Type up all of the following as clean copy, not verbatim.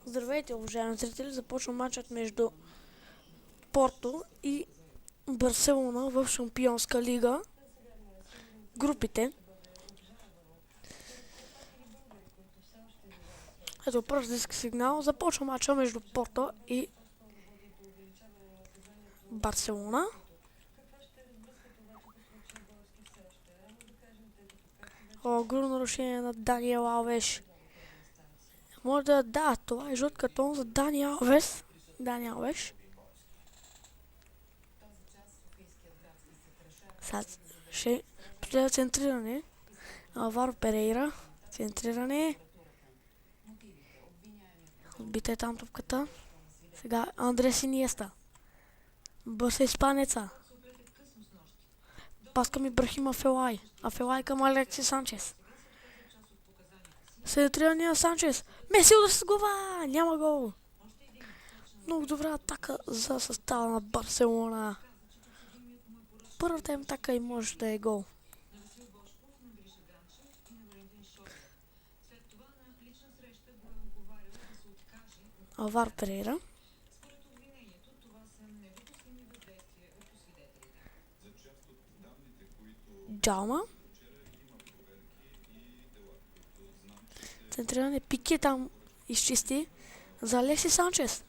Здравейте, уважаеми зрители! Започва матчът между Порто и Барселона в Шампионска лига. Групите. Ето пръв диск сигнал. Започва матча между Порто и Барселона. Грубо нарушение на Даниел Алвеш. Може да, това е жълт картон за Даниел Алвеш. Сега ще последва центриране. Алваро Перейра. Центриране. Отбита е там топката. Сега Андрес Иниеста. Бърса испанеца. Пас към Ибрахим Афелай. Афелай към Алекси Санчес. Центриране на Санчес. Меси удар с глава. Няма гол. Много добра атака за състава на Барселона. Първата им атака и може да е гол. Алваро Перейра. Джалма. Центриране. Пике там изчисти за Алекси Санчес.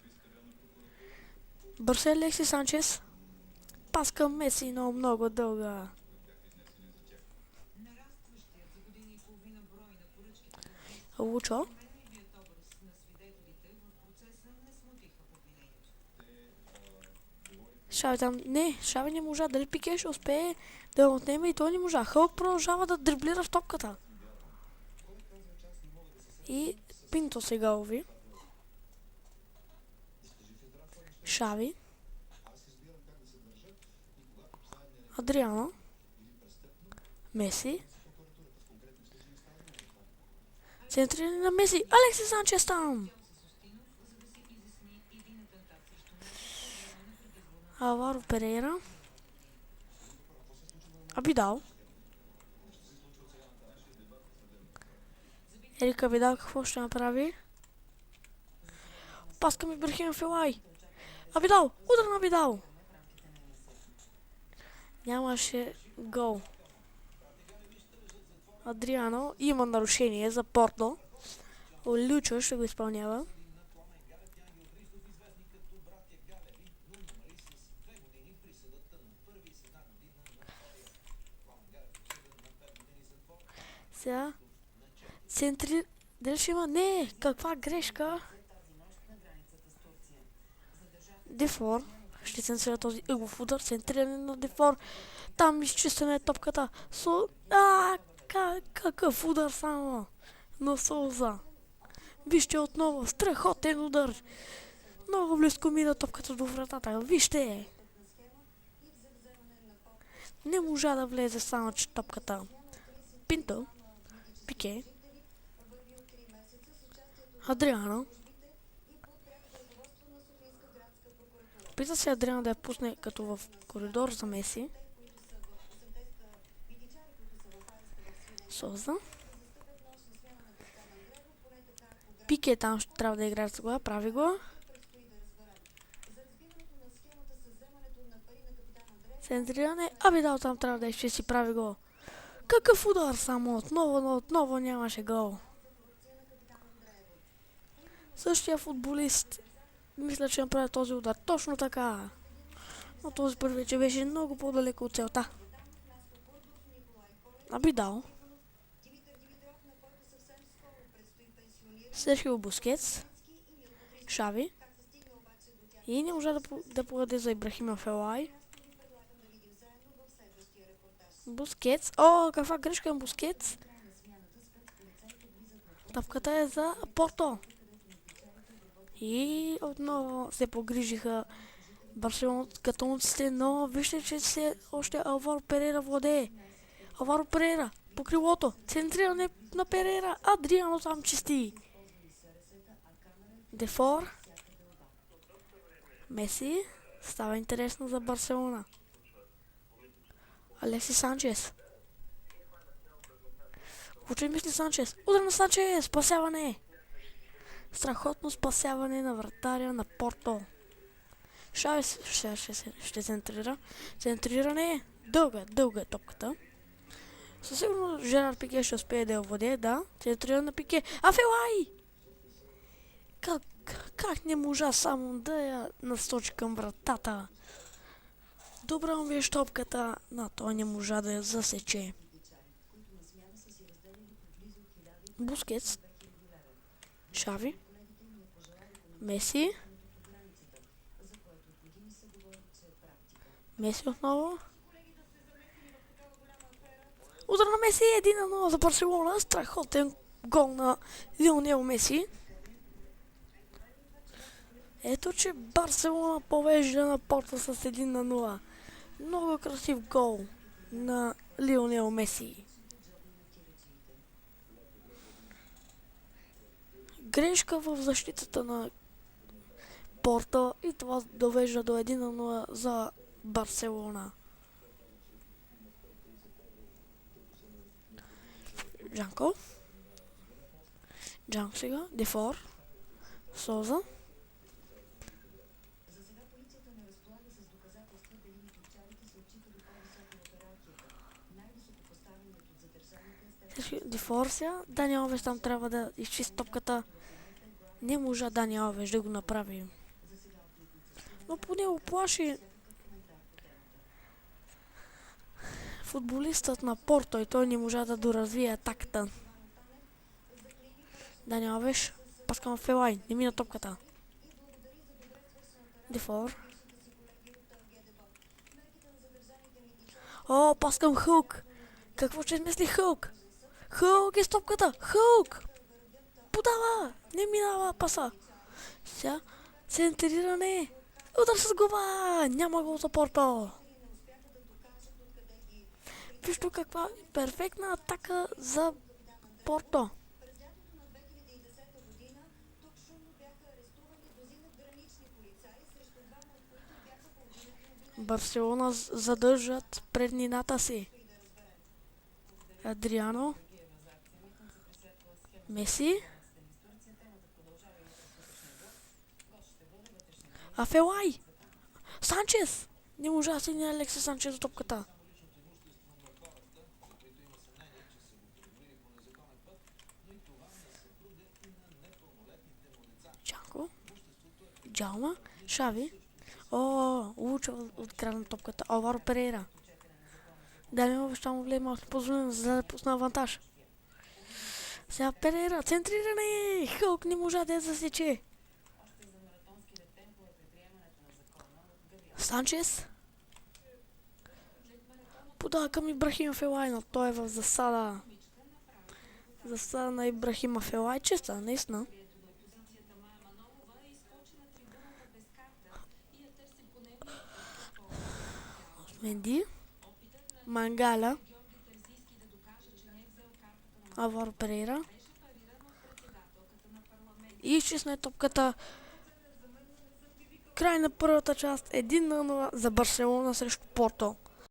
Бърса Алекси Санчес. Пас към Меси, но много дълга. Лучо. Шави там. Не, Шави не можа. Дали Пике ще успее да отнеме и той не можа. Хълк продължава да дриблира в топката. И Пинто сега лови. Шави. Адриано. Меси. Центриране на Меси. Алекси Санчес там. Алваро Перейра. Абидал. Ерик Абидал какво ще направи? Пас към Ибрахим Афелай. Абидал! Удар на Абидал! Нямаше гол. Адриано има нарушение за Порто. Лючо ще го изпълнява. Сега центри... Дали ще има? Не! Каква грешка! Дефор. Ще центрира този ъгов удар. Центриране на Дефор. Там изчистване е топката. Какъв удар само на Солза. Вижте отново. Страхотен удар. Много близко мина топката до вратата. Вижте. Не можа да влезе само че топката. Пинто. Пике. Адриано. Опита се Адриано да я пусне като в коридор за Меси. Соза. Пике там ще трябва да играе с глава. Прави го. Центриране. Абидал там трябва да изчисти. Прави го. Какъв удар само. Отново нямаше гол. Същия футболист мисля, че направи този удар. Точно така. Но този първи вече беше много по-далеко от целта. Абидал. Серхио Бускетс. Шави. И не можа да подаде за Ибрахим Афелай. Бускетс. О, каква грешка на Бускетс. Топката е за Порто. И отново се погрижиха барселонците, но вижте, че се още Алваро Перейра владее. Алваро Перейра по крилото. Центриране на Перейра. Адриано там чисти. Дефор. Меси. Става интересно за Барселона. Алекси Санчес. Учи мисли Санчес. Удар на Санчес. Спасяване. Страхотно спасяване на вратаря на Порто. Шави ще центрира. Центриране. Дълга е топката. Със сигурност Жерар Пике ще успее да я владее, да. Центрира на Пике. Афелай! Как не можа само да я насочи към вратата? Добра му беше топката, но той не можа да я засече. Бускетс. Шави. Меси. Меси отново. Удар на Меси, 1-0 за Барселона. Страхотен гол на Лионел Меси. Ето, че Барселона повежда на Порто с 1-0. Много красив гол на Лионел Меси. Грешка в защитата на Порто и това довежда до 1-0 за Барселона. Джанко сега, Дефор, Соза. Дефор сега, Дани Алвес там трябва да изчисти топката. Не можа Дани Алвес да го направи. Но поне оплаши футболистът на Порто и той не можа да доразвие атаката. Дани Алвеш, пас към Фелай, не мина топката. Дефор. О, пас към Хълк. Какво ще измисли Хълк? Хълк е с топката. Хълк! Подава! Не минава паса. Сега центриране. Удар с глава! Няма гол за Порто. Вижте каква перфектна атака за Порто. Барселона задържат преднината си. Адриано. Меси. Афелай! Санчес! Не можа да стигне Алекси Санчес до топката. Чанко. Джалма. Шави. О, уча от края на топката. Алваро Перейра. Дали му ще му влее малко позволен, за да пусна авантаж. Сега Перейра. Центриране! Хълк не можа да я засече. Санчес. Подава към Ибрахим Фелай, но той е в засада. Засада на Ибрахим Фелай. Чиста, наистина. Менди. Мангаля. Алваро Перейра. И изчисна топката. Край на първата част. 1-0 за Барселона срещу Порто.